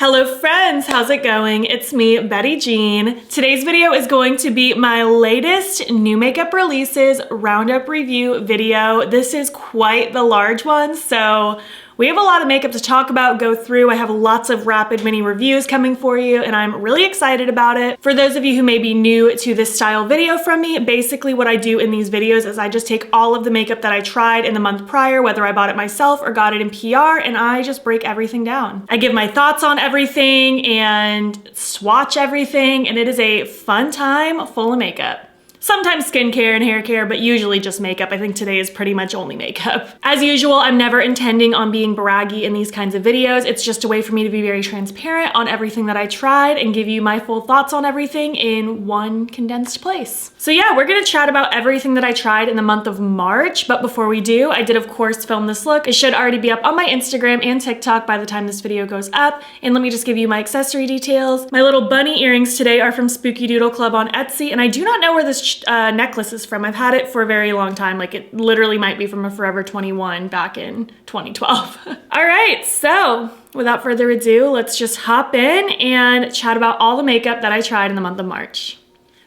Hello friends, how's it going? It's me, Betty Jean. Today's video is going to be my latest new makeup releases Roundup review video. This is quite the large one, so we have a lot of makeup to talk about, go through. I have lots of rapid mini reviews coming for you, and I'm really excited about it. For those of you who may be new to this style video from me, basically what I do in these videos is I just take all of the makeup that I tried in the month prior, whether I bought it myself or got it in PR, and I just break everything down. I give my thoughts on everything and swatch everything, and it is a fun time full of makeup. Sometimes skincare and hair care, but usually just makeup. I think today is pretty much only makeup. As usual, I'm never intending on being braggy in these kinds of videos. It's just a way for me to be very transparent on everything that I tried and give you my full thoughts on everything in one condensed place. So yeah, we're gonna chat about everything that I tried in the month of March, but before we do, I did of course film this look. It should already be up on my Instagram and TikTok by the time this video goes up. And let me just give you my accessory details. My little bunny earrings today are from Spooky Doodle Club on Etsy, and I do not know where this necklace is from. I've had it for a very long time. Like it literally might be from a Forever 21 back in 2012. All right, so without further ado, let's just hop in and chat about all the makeup that I tried in the month of March.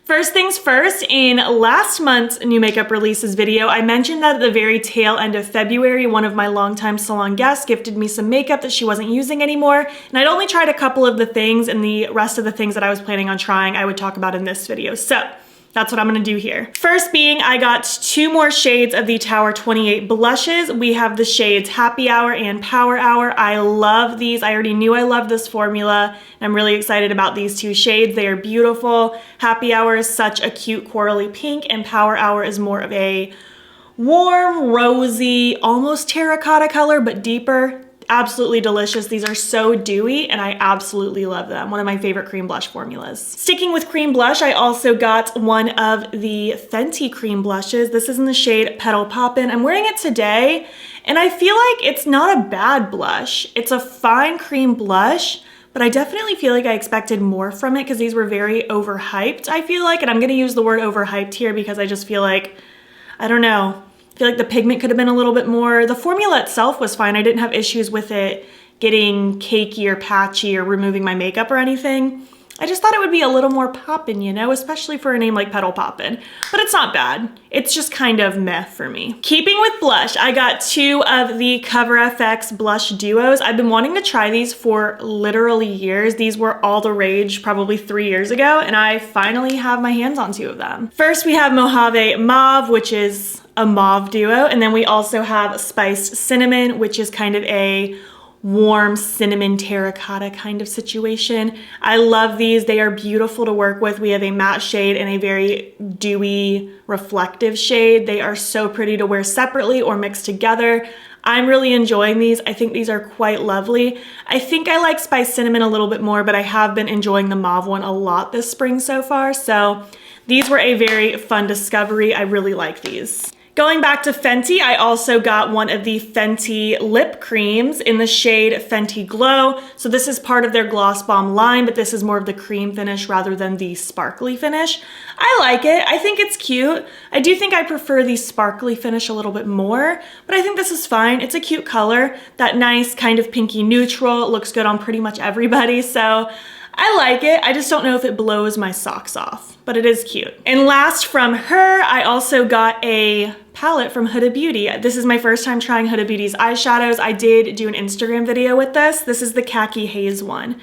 First things first, in last month's new makeup releases video, I mentioned that at the very tail end of February, one of my longtime salon guests gifted me some makeup that she wasn't using anymore, and I'd only tried a couple of the things, and the rest of the things that I was planning on trying I would talk about in this video. So that's what I'm gonna do here. First being, I got two more shades of the Tower 28 blushes. We have the shades Happy Hour and Power Hour. I love these. I already knew I loved this formula, and I'm really excited about these two shades. They are beautiful. Happy Hour is such a cute corally pink, and Power Hour is more of a warm, rosy, almost terracotta color, but deeper. Absolutely delicious. These are so dewy and I absolutely love them. One of my favorite cream blush formulas. Sticking with cream blush, I also got one of the Fenty cream blushes. This is in the shade Petal Poppin. I'm wearing it today and I feel like it's not a bad blush. It's a fine cream blush, but I definitely feel like I expected more from it because these were very overhyped, I feel like. And I'm gonna use the word overhyped here because I just feel like, I don't know, I feel like the pigment could have been a little bit more. The formula itself was fine. I didn't have issues with it getting cakey or patchy or removing my makeup or anything. I just thought it would be a little more poppin', you know, especially for a name like Petal Poppin', but it's not bad. It's just kind of meh for me. Keeping with blush, I got two of the Cover FX blush duos. I've been wanting to try these for literally years. These were all the rage probably 3 years ago, and I finally have my hands on two of them. First, we have Mojave Mauve, which is a mauve duo, and then we also have Spiced Cinnamon, which is kind of a warm cinnamon terracotta kind of situation. I love these. They are beautiful to work with. We have a matte shade and a very dewy reflective shade. They are so pretty to wear separately or mixed together. I'm really enjoying these. I think these are quite lovely. I think I like Spiced Cinnamon a little bit more, but I have been enjoying the mauve one a lot this spring so far. So these were a very fun discovery. I really like these. Going back to Fenty, I also got one of the Fenty lip creams in the shade Fenty Glow. So this is part of their Gloss Bomb line, but this is more of the cream finish rather than the sparkly finish. I like it. I think it's cute. I do think I prefer the sparkly finish a little bit more, but I think this is fine. It's a cute color, that nice kind of pinky neutral. It looks good on pretty much everybody, so I like it. I just don't know if it blows my socks off, but it is cute. And last from her, I also got a palette from Huda Beauty. This is my first time trying Huda Beauty's eyeshadows. I did do an Instagram video with this. This is the Khaki Haze one.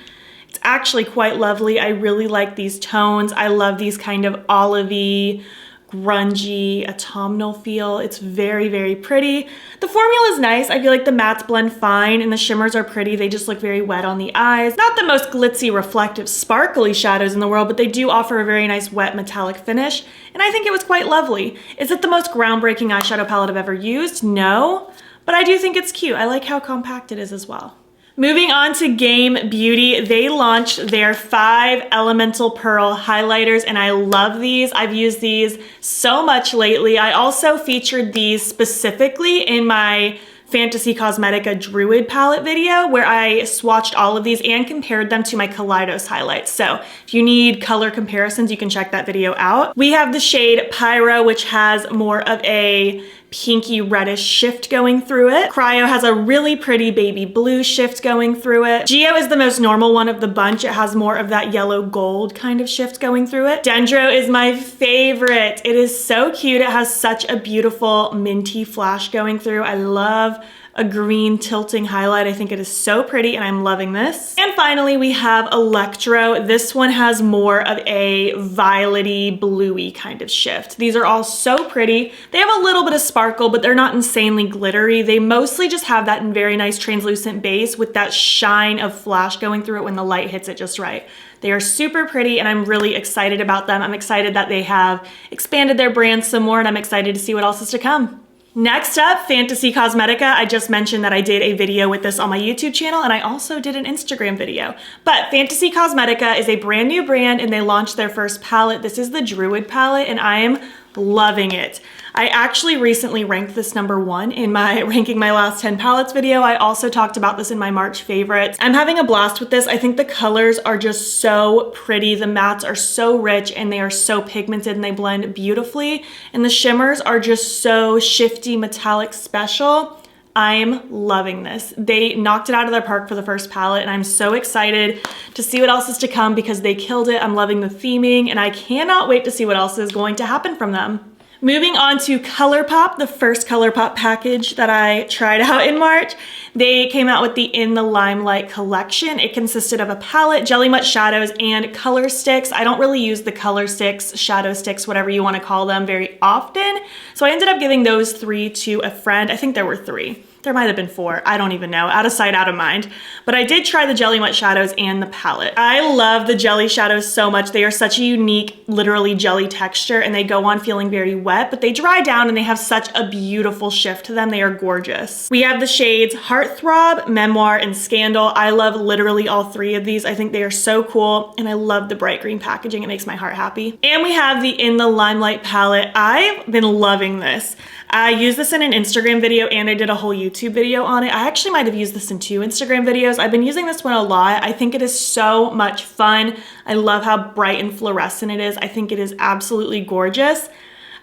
It's actually quite lovely. I really like these tones. I love these kind of olivey, grungy, autumnal feel. It's very, very pretty. The formula is nice. I feel like the mattes blend fine and the shimmers are pretty. They just look very wet on the eyes. Not the most glitzy, reflective, sparkly shadows in the world, but they do offer a very nice wet metallic finish. And I think it was quite lovely. Is it the most groundbreaking eyeshadow palette I've ever used? No, but I do think it's cute. I like how compact it is as well. Moving on to Game Beauty, they launched their 5 Elemental Pearl highlighters and I love these. I've used these so much lately. I also featured these specifically in my Fantasy Cosmetica Druid palette video where I swatched all of these and compared them to my Kaleidos highlights. So if you need color comparisons, you can check that video out. We have the shade Pyro, which has more of a pinky reddish shift going through it. Cryo has a really pretty baby blue shift going through it. Geo is the most normal one of the bunch. It has more of that yellow gold kind of shift going through it. Dendro is my favorite. It is so cute. It has such a beautiful minty flash going through. I love a green tilting highlight. I think it is so pretty and I'm loving this. And finally we have Electro. This one has more of a violety bluey kind of shift. These are all so pretty. They have a little bit of sparkle, but they're not insanely glittery. They mostly just have that very nice translucent base with that shine of flash going through it when the light hits it just right. They are super pretty and I'm really excited about them. I'm excited that they have expanded their brand some more and I'm excited to see what else is to come. Next up, Fantasy Cosmetica. I just mentioned that I did a video with this on my YouTube channel and I also did an Instagram video. But Fantasy Cosmetica is a brand new brand and they launched their first palette. This is the Druid palette and I am loving it. I actually recently ranked this #1 in my ranking my last 10 palettes video. I also talked about this in my March favorites. I'm having a blast with this. I think the colors are just so pretty. The mattes are so rich and they are so pigmented and they blend beautifully. And the shimmers are just so shifty, metallic, special. I'm loving this. They knocked it out of their park for the first palette and I'm so excited to see what else is to come because they killed it. I'm loving the theming and I cannot wait to see what else is going to happen from them. Moving on to Colourpop, the first Colourpop package that I tried out in March. They came out with the In The Limelight collection. It consisted of a palette, Jelly Mutt shadows, and color sticks. I don't really use the color sticks, shadow sticks, whatever you want to call them, very often. So I ended up giving those 3 to a friend. I think there were 3. There might have been 4, I don't even know, out of sight, out of mind. But I did try the Jelly Mutt shadows and the palette. I love the jelly shadows so much. They are such a unique, literally jelly texture and they go on feeling very wet, but they dry down and they have such a beautiful shift to them. They are gorgeous. We have the shades Heartthrob, Memoir, and Scandal. I love literally all 3 of these. I think they are so cool and I love the bright green packaging. It makes my heart happy. And we have the In The Limelight palette. I've been loving this. I used this in an Instagram video and I did a whole YouTube video on it. I actually might have used this in 2 Instagram videos. I've been using this one a lot. I think it is so much fun. I love how bright and fluorescent it is. I think it is absolutely gorgeous.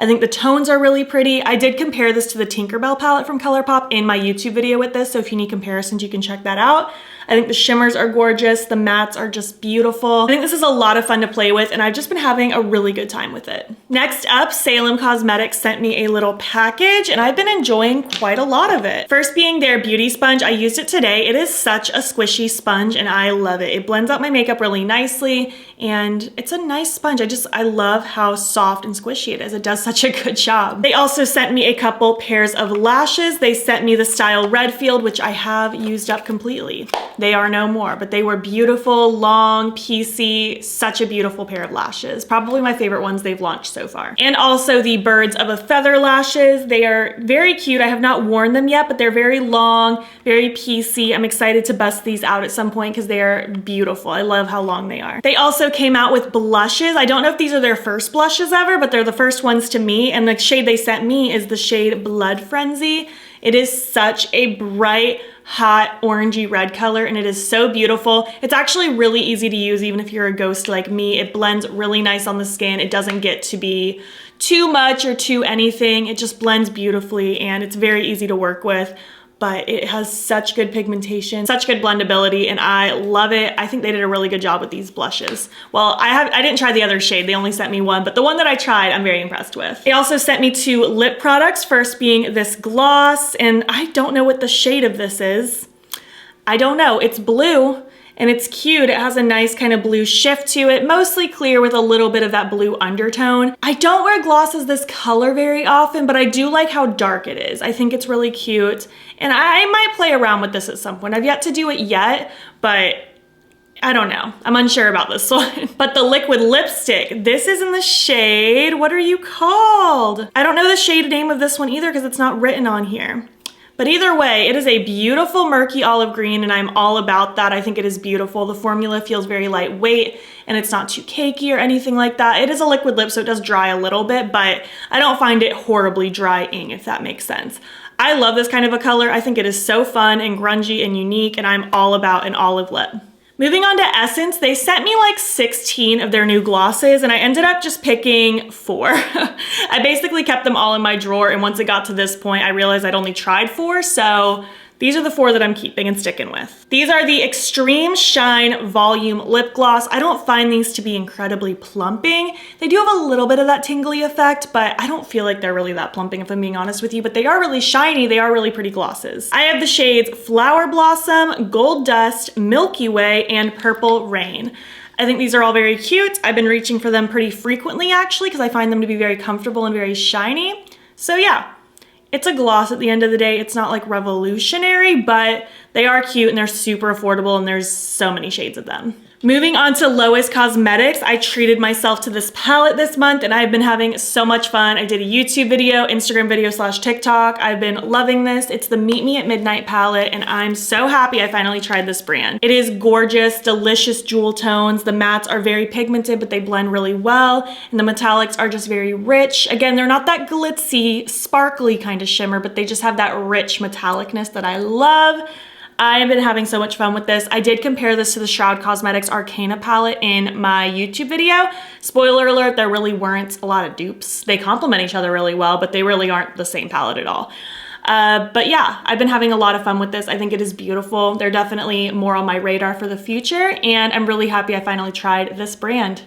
I think the tones are really pretty. I did compare this to the Tinkerbell palette from Colourpop in my YouTube video with this, so if you need comparisons, you can check that out. I think the shimmers are gorgeous. The mattes are just beautiful. I think this is a lot of fun to play with and I've just been having a really good time with it. Next up, Salem Cosmetics sent me a little package and I've been enjoying quite a lot of it. First being their beauty sponge. I used it today. It is such a squishy sponge and I love it. It blends out my makeup really nicely and it's a nice sponge. I love how soft and squishy it is. It does such a good job. They also sent me a couple pairs of lashes. They sent me the style Redfield, which I have used up completely. They are no more, but they were beautiful, long, piecey, such a beautiful pair of lashes. Probably my favorite ones they've launched so far. And also the Birds of a Feather lashes. They are very cute. I have not worn them yet, but they're very long, very piecey. I'm excited to bust these out at some point because they are beautiful. I love how long they are. They also came out with blushes. I don't know if these are their first blushes ever, but they're the first ones to me. And the shade they sent me is the shade Blood Frenzy. It is such a bright, hot, orangey red color and it is so beautiful. It's actually really easy to use even if you're a ghost like me. It blends really nice on the skin. It doesn't get to be too much or too anything. It just blends beautifully and it's very easy to work with. But it has such good pigmentation, such good blendability, and I love it. I think they did a really good job with these blushes. Well, I didn't try the other shade. They only sent me one, but the one that I tried, I'm very impressed with. They also sent me 2 lip products, first being this gloss, and I don't know what the shade of this is. I don't know. It's blue. And it's cute. It has a nice kind of blue shift to it, mostly clear with a little bit of that blue undertone. I don't wear glosses this color very often, but I do like how dark it is. I think it's really cute. And I might play around with this at some point. I've yet to do it yet, but I don't know. I'm unsure about this one. But the liquid lipstick, this is in the shade, what are you called? I don't know the shade name of this one either because it's not written on here. But either way, it is a beautiful murky olive green and I'm all about that. I think it is beautiful. The formula feels very lightweight and it's not too cakey or anything like that. It is a liquid lip, so it does dry a little bit, but I don't find it horribly drying, if that makes sense. I love this kind of a color. I think it is so fun and grungy and unique and I'm all about an olive lip. Moving on to Essence, they sent me like 16 of their new glosses and I ended up just picking 4. I basically kept them all in my drawer, and once it got to this point, I realized I'd only tried 4, so these are the 4 that I'm keeping and sticking with. These are the Extreme Shine Volume Lip Gloss. I don't find these to be incredibly plumping. They do have a little bit of that tingly effect, but I don't feel like they're really that plumping if I'm being honest with you, but they are really shiny. They are really pretty glosses. I have the shades Flower Blossom, Gold Dust, Milky Way, and Purple Rain. I think these are all very cute. I've been reaching for them pretty frequently actually because I find them to be very comfortable and very shiny. So yeah. It's a gloss at the end of the day. It's not like revolutionary, but they are cute and they're super affordable and there's so many shades of them. Moving on to Lois Cosmetics, I treated myself to this palette this month and I've been having so much fun. I did a YouTube video, Instagram video / TikTok. I've been loving this. It's the Meet Me at Midnight palette and I'm so happy I finally tried this brand. It is gorgeous, delicious jewel tones. The mattes are very pigmented, but they blend really well. And the metallics are just very rich. Again, they're not that glitzy, sparkly kind of shimmer, but they just have that rich metallicness that I love. I have been having so much fun with this. I did compare this to the Shroud Cosmetics Arcana palette in my YouTube video. Spoiler alert, there really weren't a lot of dupes. They complement each other really well, but they really aren't the same palette at all. But yeah, I've been having a lot of fun with this. I think it is beautiful. They're definitely more on my radar for the future, and I'm really happy I finally tried this brand.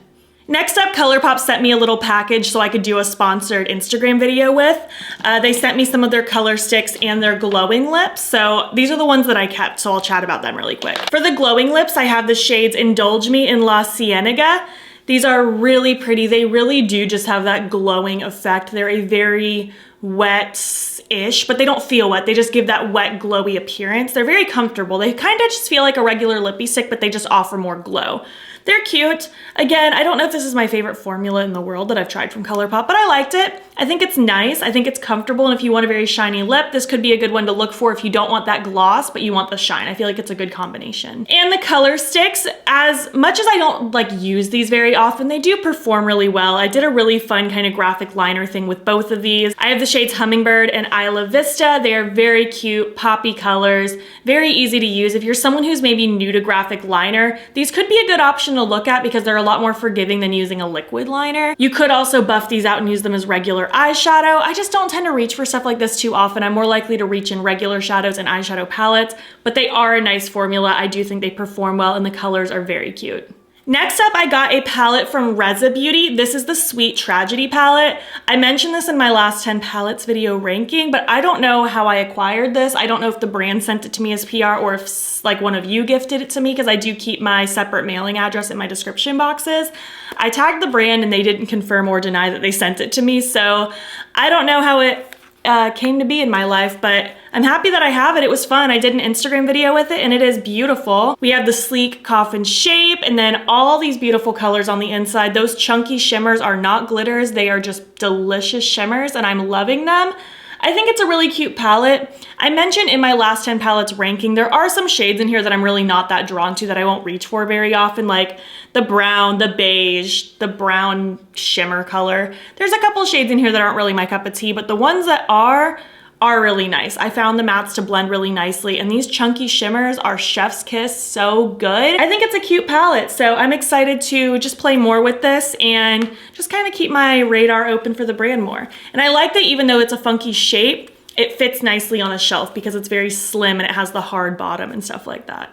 Next up, Colourpop sent me a little package so I could do a sponsored Instagram video with. They sent me some of their color sticks and their glowing lips. So these are the ones that I kept, so I'll chat about them really quick. For the glowing lips, I have the shades Indulge Me and La Cienega. These are really pretty. They really do just have that glowing effect. They're a very wet-ish, but they don't feel wet. They just give that wet, glowy appearance. They're very comfortable. They kind of just feel like a regular lippy stick, but they just offer more glow. They're cute. Again, I don't know if this is my favorite formula in the world that I've tried from Colourpop, but I liked it. I think it's nice. I think it's comfortable, and if you want a very shiny lip, this could be a good one to look for if you don't want that gloss, but you want the shine. I feel like it's a good combination. And the color sticks, as much as I don't like use these very often, they do perform really well. I did a really fun kind of graphic liner thing with both of these. I have the shades Hummingbird and Isla Vista. They are very cute, poppy colors, very easy to use. If you're someone who's maybe new to graphic liner, these could be a good option to look at because they're a lot more forgiving than using a liquid liner. You could also buff these out and use them as regular eyeshadow. I just don't tend to reach for stuff like this too often. I'm more likely to reach in regular shadows and eyeshadow palettes, but they are a nice formula. I do think they perform well and the colors are very cute. Next up, I got a palette from Reza Beauty. This is the Sweet Tragedy palette. I mentioned this in my last 10 palettes video ranking, but I don't know how I acquired this. I don't know if the brand sent it to me as PR or if like one of you gifted it to me, because I do keep my separate mailing address in my description boxes. I tagged the brand and they didn't confirm or deny that they sent it to me, so I don't know how it came to be in my life, but I'm happy that I have it. It was fun. I did an Instagram video with it and it is beautiful. We have the sleek coffin shape and then all these beautiful colors on the inside. Those chunky shimmers are not glitters. They are just delicious shimmers and I'm loving them. I think it's a really cute palette. I mentioned in my last 10 palettes ranking, there are some shades in here that I'm really not that drawn to, that I won't reach for very often, like the brown, the beige, the brown shimmer color. There's a couple shades in here that aren't really my cup of tea, but the ones that are really nice. I found the mattes to blend really nicely, and these chunky shimmers are chef's kiss, so good. I think it's a cute palette, so I'm excited to just play more with this and just kind of keep my radar open for the brand more. And I like that even though it's a funky shape, it fits nicely on a shelf because it's very slim and it has the hard bottom and stuff like that.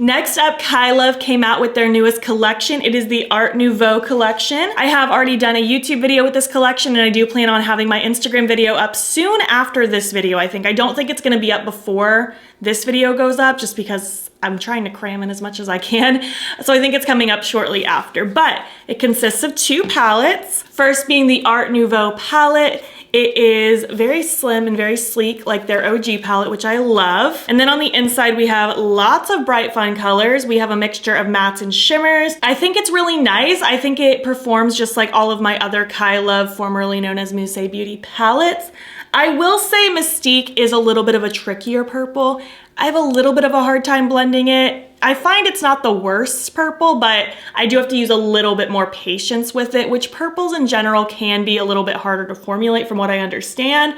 Next up, Kailav came out with their newest collection. It is the Art Nouveau collection. I have already done a YouTube video with this collection and I do plan on having my Instagram video up soon after this video, I think. I don't think it's gonna be up before this video goes up just because I'm trying to cram in as much as I can. So I think it's coming up shortly after, but it consists of 2 palettes. First being the Art Nouveau palette. It is very slim and very sleek, like their OG palette, which I love. And then on the inside, we have lots of bright, fun colors. We have a mixture of mattes and shimmers. I think it's really nice. I think it performs just like all of my other Kailav, formerly known as Mousse Beauty palettes. I will say Mystique is a little bit of a trickier purple. I have a little bit of a hard time blending it. I find it's not the worst purple, but I do have to use a little bit more patience with it, which purples in general can be a little bit harder to formulate from what I understand.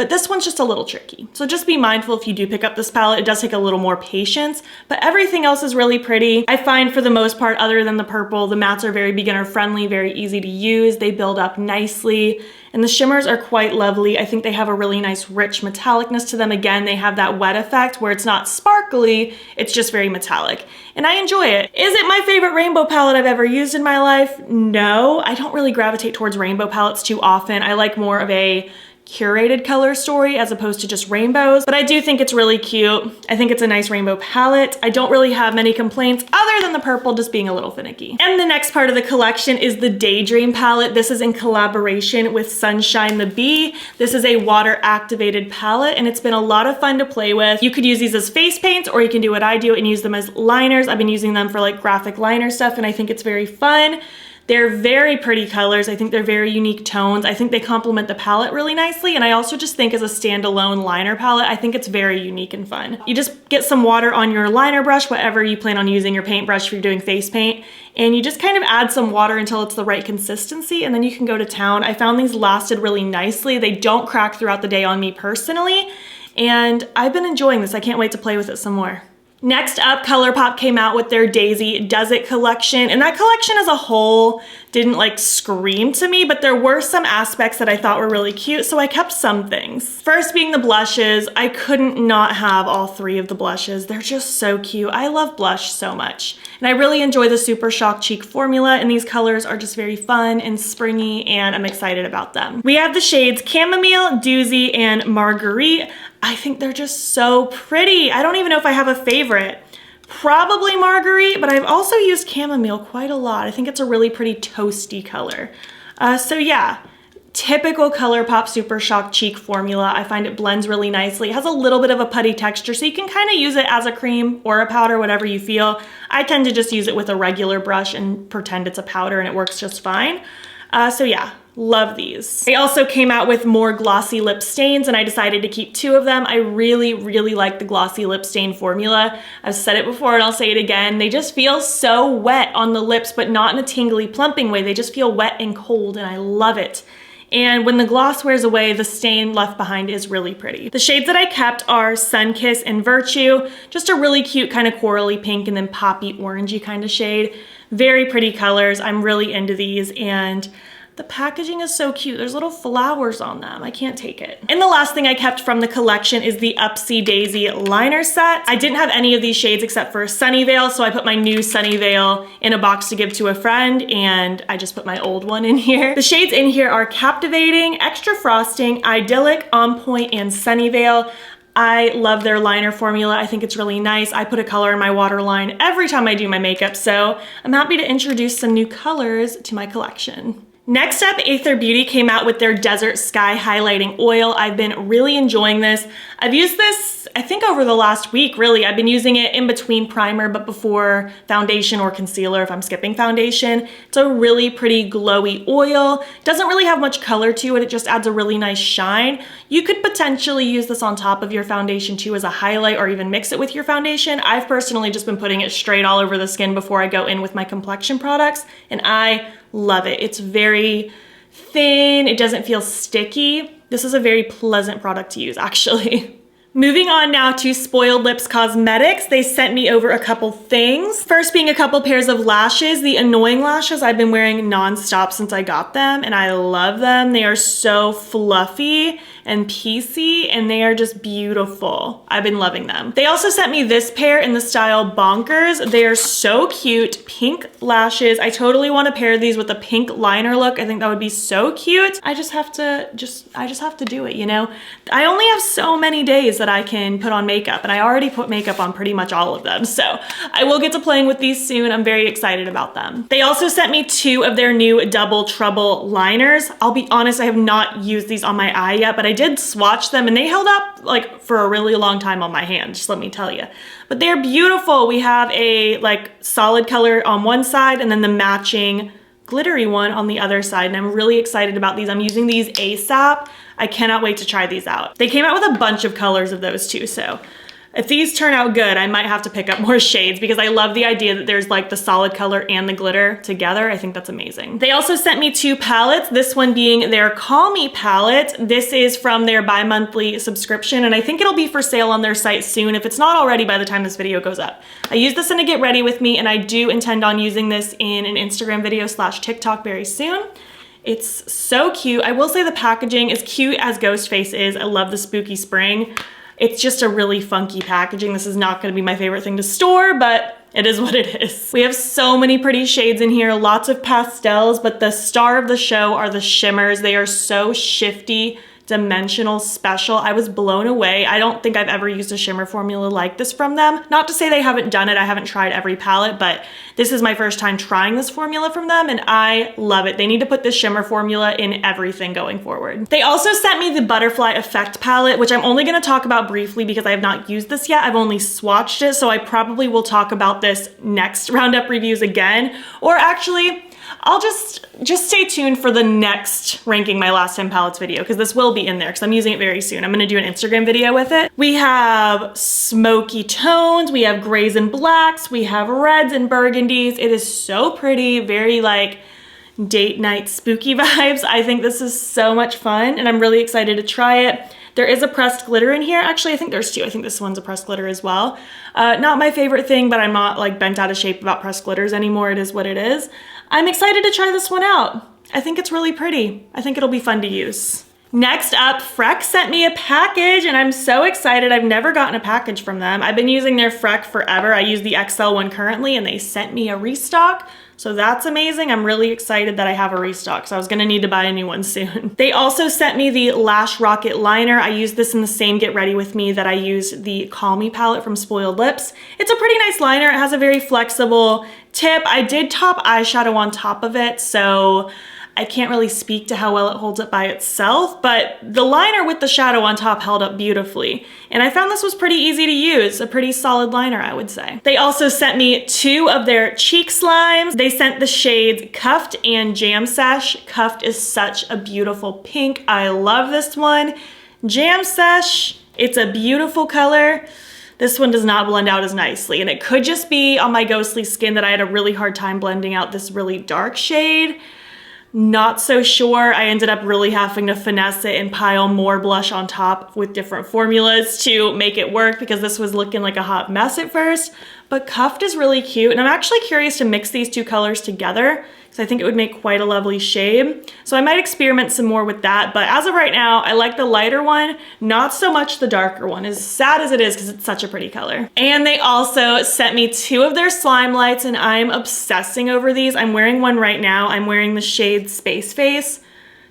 but this one's just a little tricky. So just be mindful if you do pick up this palette, it does take a little more patience, but everything else is really pretty. I find for the most part, other than the purple, the mattes are very beginner friendly, very easy to use. They build up nicely, and the shimmers are quite lovely. I think they have a really nice rich metallicness to them. Again, they have that wet effect where it's not sparkly, it's just very metallic, and I enjoy it. Is it my favorite rainbow palette I've ever used in my life? No, I don't really gravitate towards rainbow palettes too often. I like more of a curated color story as opposed to just rainbows, but I do think it's really cute. I think it's a nice rainbow palette. I don't really have many complaints other than the purple just being a little finicky. And the next part of the collection is the Daydream palette. This is in collaboration with Sunshine the Bee. This is a water activated palette, and it's been a lot of fun to play with. You could use these as face paints, or you can do what I do and use them as liners. I've been using them for like graphic liner stuff, and I think it's very fun. They're very pretty colors. I think they're very unique tones. I think they complement the palette really nicely. And I also just think as a standalone liner palette, I think it's very unique and fun. You just get some water on your liner brush, whatever you plan on using, your paintbrush if you're doing face paint, and you just kind of add some water until it's the right consistency, and then you can go to town. I found these lasted really nicely. They don't crack throughout the day on me personally, and I've been enjoying this. I can't wait to play with it some more. Next up, Colourpop came out with their Daisy Does It collection, and that collection as a whole didn't like scream to me, but there were some aspects that I thought were really cute, so I kept some things. First being the blushes. I couldn't not have all 3 of the blushes. They're just so cute. I love blush so much, and I really enjoy the Super Shock Cheek formula, and these colors are just very fun and springy, and I'm excited about them. We have the shades Chamomile, Doozy, and Marguerite. I think they're just so pretty. I don't even know if I have a favorite. Probably Marguerite, but I've also used Chamomile quite a lot. I think it's a really pretty toasty color. So yeah, typical Colourpop Super Shock Cheek formula. I find it blends really nicely. It has a little bit of a putty texture, so you can kind of use it as a cream or a powder, whatever you feel. I tend to just use it with a regular brush and pretend it's a powder, and it works just fine. So yeah, love these. They also came out with more glossy lip stains, and I decided to keep 2 of them. I really, really like the glossy lip stain formula. I've said it before and I'll say it again. They just feel so wet on the lips, but not in a tingly, plumping way. They just feel wet and cold, and I love it. And when the gloss wears away, the stain left behind is really pretty. The shades that I kept are Sunkiss and Virtue, just a really cute kind of corally pink and then poppy orangey kind of shade. Very pretty colors. I'm really into these, and the packaging is so cute. There's little flowers on them. I can't take it. And the last thing I kept from the collection is the Upsy Daisy liner set. I didn't have any of these shades except for Sunnyvale, so I put my new Sunnyvale in a box to give to a friend, and I just put my old one in here. The shades in here are Captivating, Extra Frosting, Idyllic, On Point, and Sunnyvale. I love their liner formula. I think it's really nice. I put a color in my waterline every time I do my makeup, so I'm happy to introduce some new colors to my collection. Next up, Athr Beauty came out with their Desert Sky Highlighting Oil. I've been really enjoying this. I've used this, I think, over the last week, really. I've been using it in between primer, but before foundation or concealer if I'm skipping foundation. It's a really pretty glowy oil. It doesn't really have much color to it. It just adds a really nice shine. You could potentially use this on top of your foundation too as a highlight, or even mix it with your foundation. I've personally just been putting it straight all over the skin before I go in with my complexion products, and I love it. It's very thin. It doesn't feel sticky. This is a very pleasant product to use, actually. Moving on now to Spoiled Lips Cosmetics. They sent me over a couple things. First being a couple pairs of lashes. The Annoying lashes I've been wearing nonstop since I got them, and I love them. They are so fluffy and piecey, and they are just beautiful. I've been loving them. They also sent me this pair in the style Bonkers. They are so cute. Pink lashes. I totally want to pair these with a pink liner look. I think that would be so cute. I just have to do it, you know? I only have so many days that I can put on makeup, and I already put makeup on pretty much all of them, so I will get to playing with these soon. I'm very excited about them. They also sent me 2 of their new Double Trouble liners. I'll be honest, I have not used these on my eye yet, but I did swatch them and they held up like for a really long time on my hand, just let me tell you. But they're beautiful. We have a like solid color on one side and then the matching glittery one on the other side, and I'm really excited about these. I'm using these ASAP. I cannot wait to try these out. They came out with a bunch of colors of those too, so If these turn out good, I might have to pick up more shades because I love the idea that there's like the solid color and the glitter together. I think that's amazing. They also sent me 2 palettes, this one being their Call Me palette. This is from their bi-monthly subscription, and I think it'll be for sale on their site soon, if it's not already by the time this video goes up. I use this in a Get Ready With Me, and I do intend on using this in an Instagram video / TikTok very soon. It's so cute. I will say the packaging, as cute as Ghostface is, I love the spooky spring. It's just a really funky packaging. This is not gonna be my favorite thing to store, but it is what it is. We have so many pretty shades in here, lots of pastels, but the star of the show are the shimmers. They are so shifty, dimensional, special. I was blown away. I don't think I've ever used a shimmer formula like this from them. Not to say they haven't done it. I haven't tried every palette, but this is my first time trying this formula from them, and I love it. They need to put this shimmer formula in everything going forward. They also sent me the Butterfly Effect palette, which I'm only gonna talk about briefly because I have not used this yet. I've only swatched it, so I probably will talk about this next Roundup reviews again, or actually, I'll just stay tuned for the next ranking my last 10 palettes video, because this will be in there because I'm using it very soon. I'm gonna do an Instagram video with it. We have smoky tones, we have grays and blacks, we have reds and burgundies. It is so pretty, very like date night spooky vibes. I think this is so much fun and I'm really excited to try it. There is a pressed glitter in here. Actually, I think there's 2. I think this one's a pressed glitter as well. Not my favorite thing, but I'm not like bent out of shape about pressed glitters anymore. It is what it is. I'm excited to try this one out. I think it's really pretty. I think it'll be fun to use. Next up, Freck sent me a package and I'm so excited. I've never gotten a package from them. I've been using their Freck forever. I use the XL one currently and they sent me a restock. So that's amazing. I'm really excited that I have a restock, so I was gonna need to buy a new one soon. They also sent me the Lash Rocket Liner. I use this in the same Get Ready With Me that I use the Call Me palette from Spoiled Lips. It's a pretty nice liner. It has a very flexible tip. I did top eyeshadow on top of it, so I can't really speak to how well it holds up by itself, but the liner with the shadow on top held up beautifully. And I found this was pretty easy to use, a pretty solid liner, I would say. They also sent me 2 of their cheek slimes. They sent the shades Cuffed and Jam Sesh. Cuffed is such a beautiful pink. I love this one. Jam Sesh, it's a beautiful color. This one does not blend out as nicely, and it could just be on my ghostly skin that I had a really hard time blending out this really dark shade. Not so sure. I ended up really having to finesse it and pile more blush on top with different formulas to make it work because this was looking like a hot mess at first. But Cuffed is really cute, and I'm actually curious to mix these 2 colors together because I think it would make quite a lovely shade. So I might experiment some more with that, but as of right now, I like the lighter one, not so much the darker one, as sad as it is because it's such a pretty color. And they also sent me 2 of their Slimelights, and I'm obsessing over these. I'm wearing one right now. I'm wearing the shade Space Face.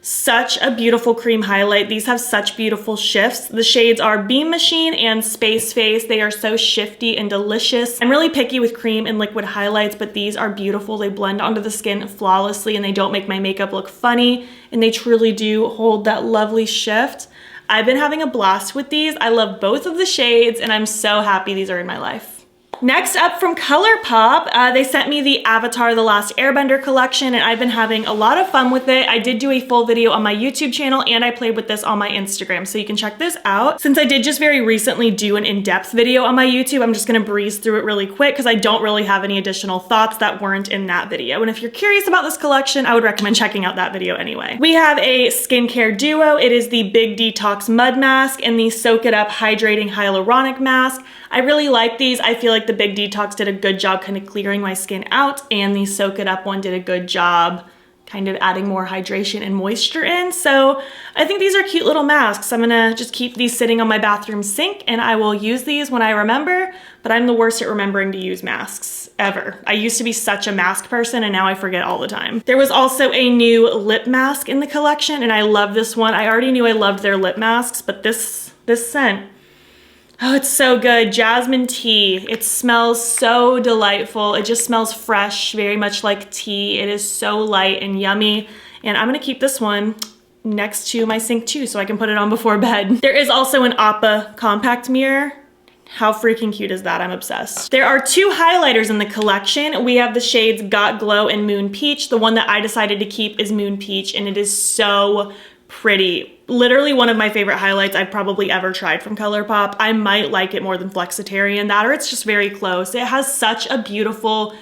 Such a beautiful cream highlight. These have such beautiful shifts. The shades are Beam Machine and Space Face. They are so shifty and delicious. I'm really picky with cream and liquid highlights, but these are beautiful. They blend onto the skin flawlessly and they don't make my makeup look funny, and they truly do hold that lovely shift. I've been having a blast with these. I love both of the shades and I'm so happy these are in my life. Next up from Colourpop, they sent me the Avatar The Last Airbender collection, and I've been having a lot of fun with it. I did do a full video on my YouTube channel and I played with this on my Instagram, so you can check this out. Since I did just very recently do an in-depth video on my YouTube, I'm just gonna breeze through it really quick because I don't really have any additional thoughts that weren't in that video. And if you're curious about this collection, I would recommend checking out that video anyway. We have a skincare duo. It is the Big Detox Mud Mask and the Soak It Up Hydrating Hyaluronic Mask. I really like these. I feel like the Big Detox did a good job kind of clearing my skin out, and the Soak It Up one did a good job kind of adding more hydration and moisture in. So I think these are cute little masks. I'm gonna just keep these sitting on my bathroom sink and I will use these when I remember, but I'm the worst at remembering to use masks ever. I used to be such a mask person and now I forget all the time. There was also a new lip mask in the collection and I love this one. I already knew I loved their lip masks, but this scent, oh, it's so good. Jasmine tea. It smells so delightful. It just smells fresh, very much like tea. It is so light and yummy. And I'm gonna keep this one next to my sink too so I can put it on before bed. There is also an Appa compact mirror. How freaking cute is that? I'm obsessed. There are 2 highlighters in the collection. We have the shades Got Glow and Moon Peach. The one that I decided to keep is Moon Peach, and it is so pretty. literally one of my favorite highlights I've probably ever tried from Colourpop. I might like it more than Flexitarian, that or it's just very close. It has such a beautiful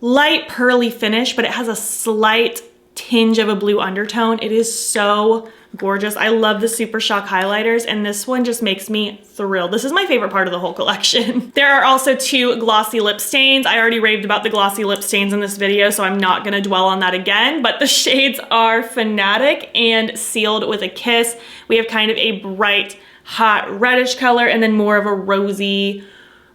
light pearly finish, but it has a slight tinge of a blue undertone. It is so gorgeous. I love the Super Shock highlighters, and this one just makes me thrilled. This is my favorite part of the whole collection. There are also 2 glossy lip stains. I already raved about the glossy lip stains in this video, so I'm not gonna dwell on that again, but the shades are Fanatic and Sealed with a Kiss. We have kind of a bright, hot reddish color and then more of a rosy,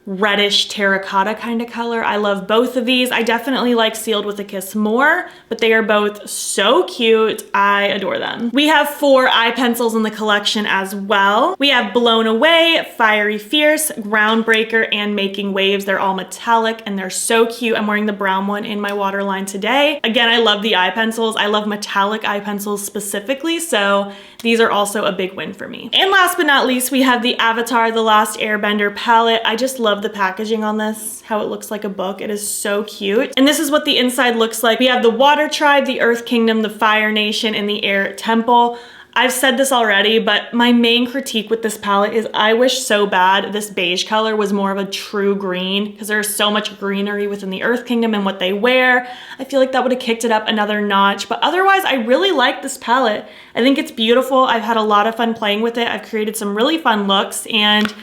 reddish terracotta kind of color. I love both of these. I definitely like Sealed with a Kiss more, but they are both so cute. I adore them. We have 4 eye pencils in the collection as well. We have Blown Away, Fiery Fierce, Groundbreaker, and Making Waves. They're all metallic and they're so cute. I'm wearing the brown one in my waterline today. Again, I love the eye pencils. I love metallic eye pencils specifically, so these are also a big win for me. And last but not least, we have the Avatar: The Last Airbender palette. I just love the packaging on this, how it looks like a book. It is so cute. And this is what the inside looks like. We have the Water Tribe, the Earth Kingdom, the Fire Nation, and the Air Temple. I've said this already, but my main critique with this palette is I wish so bad this beige color was more of a true green, because there's so much greenery within the Earth Kingdom and what they wear. I feel like that would have kicked it up another notch, but otherwise I really like this palette. I think it's beautiful. I've had a lot of fun playing with it. I've created some really fun looks, and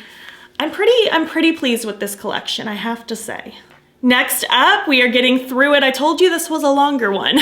I'm pretty pleased with this collection, I have to say. Next up, we are getting through it. I told you this was a longer one.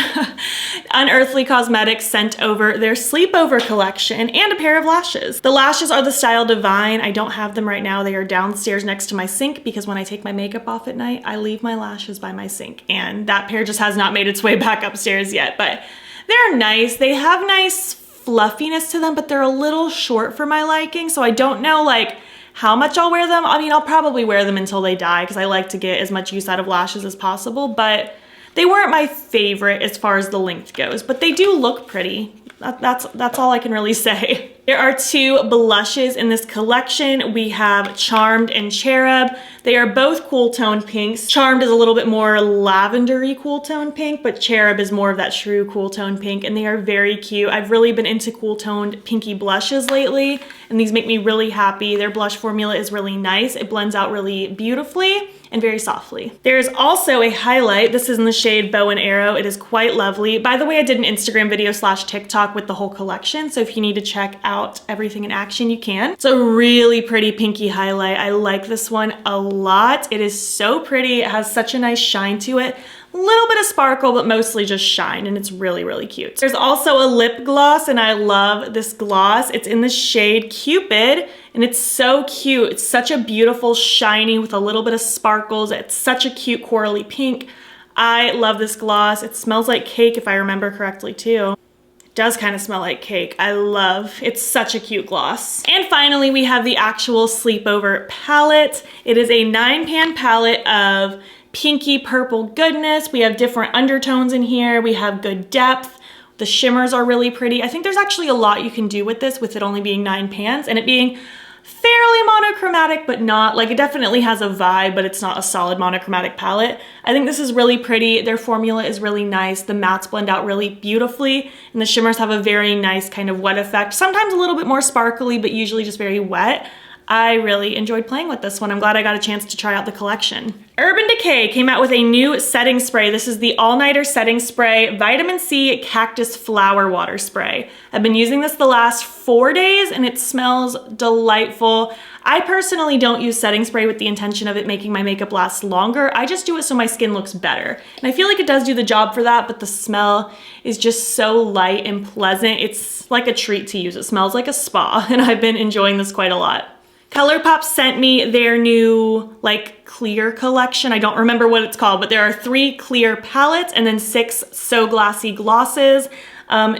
Unearthly Cosmetics sent over their Sleepover collection and a pair of lashes. The lashes are the Style Divine. I don't have them right now. They are downstairs next to my sink because when I take my makeup off at night, I leave my lashes by my sink, and that pair just has not made its way back upstairs yet, but they're nice. They have nice fluffiness to them, but they're a little short for my liking, so I don't know like how much I'll wear them. I mean, I'll probably wear them until they die because I like to get as much use out of lashes as possible, but they weren't my favorite as far as the length goes, but they do look pretty. That's all I can really say. There are 2 blushes in this collection. We have Charmed and Cherub. They are both cool tone pinks. Charmed is a little bit more lavendery cool tone pink, but Cherub is more of that true cool tone pink, and they are very cute. I've really been into cool toned pinky blushes lately, and these make me really happy. Their blush formula is really nice. It blends out really beautifully and very softly. There's also a highlight. This is in the shade Bow and Arrow. It is quite lovely. By the way, I did an Instagram video / TikTok with the whole collection, so if you need to check out everything in action, you can. It's a really pretty pinky highlight. I like this one a lot. It is so pretty. It has such a nice shine to it. A little bit of sparkle, but mostly just shine, and it's really, really cute. There's also a lip gloss, and I love this gloss. It's in the shade Cupid, and it's so cute. It's such a beautiful shiny with a little bit of sparkles. It's such a cute corally pink. I love this gloss. It smells like cake if I remember correctly too. It does kind of smell like cake. I love, it's such a cute gloss. And finally, we have the actual Sleepover palette. It is a 9-pan palette of pinky purple goodness. We have different undertones in here. We have good depth. The shimmers are really pretty. I think there's actually a lot you can do with this, with it only being 9 pans and it being fairly monochromatic, but not like, it definitely has a vibe, but it's not a solid monochromatic palette. I think this is really pretty. Their formula is really nice. The mattes blend out really beautifully, and the shimmers have a very nice kind of wet effect. Sometimes a little bit more sparkly, but usually just very wet. I really enjoyed playing with this one. I'm glad I got a chance to try out the collection. Urban Decay came out with a new setting spray. This is the All-Nighter Setting Spray Vitamin C Cactus Flower Water Spray. I've been using this the last 4 days and it smells delightful. I personally don't use setting spray with the intention of it making my makeup last longer. I just do it so my skin looks better. And I feel like it does do the job for that, but the smell is just so light and pleasant. It's like a treat to use. It smells like a spa, and I've been enjoying this quite a lot. Colourpop sent me their new like clear collection. I don't remember what it's called, but there are 3 clear palettes and then 6 So Glossy glosses.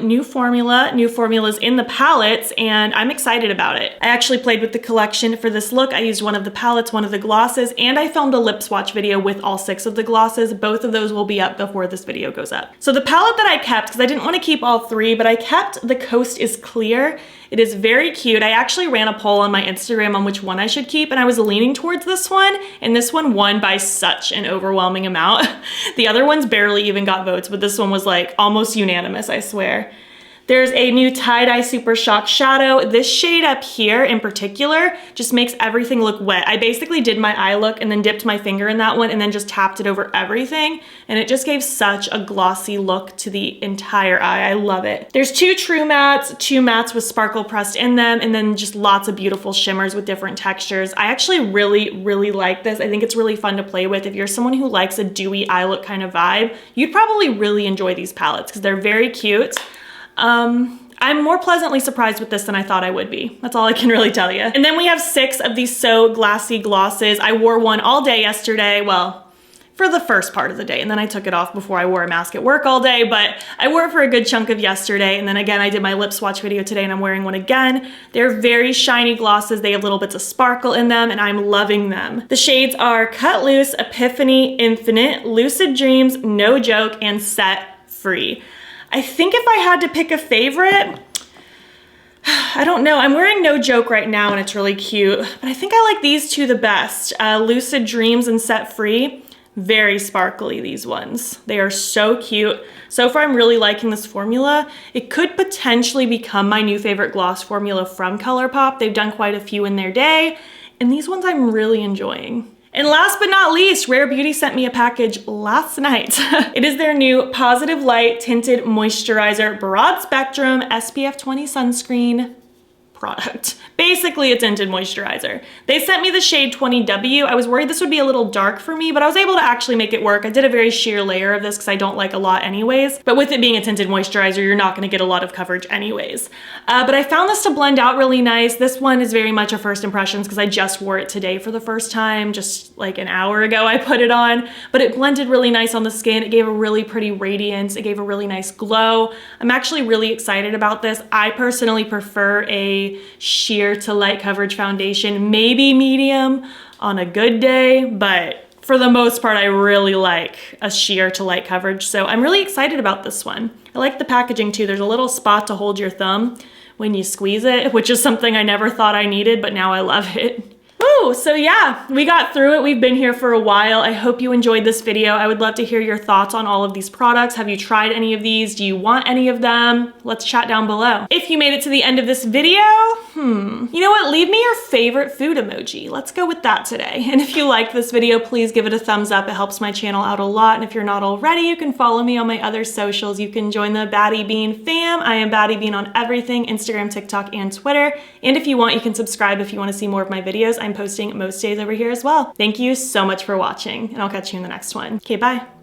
New formulas in the palettes, and I'm excited about it. I actually played with the collection for this look. I used one of the palettes, one of the glosses, and I filmed a lip swatch video with all 6 of the glosses. Both of those will be up before this video goes up. So the palette that I kept, because I didn't want to keep all 3, but I kept the Coast is Clear. It is very cute. I actually ran a poll on my Instagram on which one I should keep, and I was leaning towards this one, and this one won by such an overwhelming amount. The other ones barely even got votes, but this one was like almost unanimous, I swear. There's a new tie-dye Super Shock Shadow. This shade up here in particular just makes everything look wet. I basically did my eye look and then dipped my finger in that one and then just tapped it over everything, and it just gave such a glossy look to the entire eye. I love it. There's two true mattes, two mattes with sparkle pressed in them, and then just lots of beautiful shimmers with different textures. I actually really like this. I think it's really fun to play with. If you're someone who likes a dewy eye look kind of vibe, you'd probably really enjoy these palettes because they're very cute. I'm more pleasantly surprised with this than I thought I would be. That's all I can really tell you. And then we have 6 of these So Glassy glosses. I wore one all day yesterday. Well, for the first part of the day, and then I took it off before I wore a mask at work all day, but I wore it for a good chunk of yesterday, and then again I did my lip swatch video today and I'm wearing one again. They're very shiny glosses. They have little bits of sparkle in them and I'm loving them. The shades are Cut Loose, Epiphany, Infinite, Lucid Dreams, No Joke, and Set Free. I think if I had to pick a favorite, I don't know. I'm wearing No Joke right now and it's really cute, but I think I like these two the best. Lucid Dreams and Set Free. Very sparkly, these ones. They are so cute. So far, I'm really liking this formula. It could potentially become my new favorite gloss formula from Colourpop. They've done quite a few in their day, and these ones I'm really enjoying. And last but not least, Rare Beauty sent me a package last night. It is their new Positive Light Tinted Moisturizer Broad Spectrum SPF 20 Sunscreen product. Basically a tinted moisturizer. They sent me the shade 20W. I was worried this would be a little dark for me, but I was able to actually make it work. I did a very sheer layer of this because I don't like a lot anyways, but with it being a tinted moisturizer, you're not gonna get a lot of coverage anyways. But I found this to blend out really nice. This one is very much a first impressions because I just wore it today for the first time, just like an hour ago I put it on, but it blended really nice on the skin. It gave a really pretty radiance. It gave a really nice glow. I'm actually really excited about this. I personally prefer a sheer to light coverage foundation, maybe medium on a good day, but for the most part, I really like a sheer to light coverage. So I'm really excited about this one. I like the packaging too. There's a little spot to hold your thumb when you squeeze it, which is something I never thought I needed, but now I love it. Woo! So yeah, we got through it. We've been here for a while. I hope you enjoyed this video. I would love to hear your thoughts on all of these products. Have you tried any of these? Do you want any of them? Let's chat down below. If you made it to the end of this video, you know what? Leave me your favorite food emoji. Let's go with that today. And if you liked this video, please give it a thumbs up. It helps my channel out a lot. And if you're not already, you can follow me on my other socials. You can join the BATTYBEAN fam. I am BATTYBEAN on everything, Instagram, TikTok, and Twitter. And if you want, you can subscribe if you want to see more of my videos. I'm posting most days over here as well. Thank you so much for watching, and I'll catch you in the next one. Okay, bye.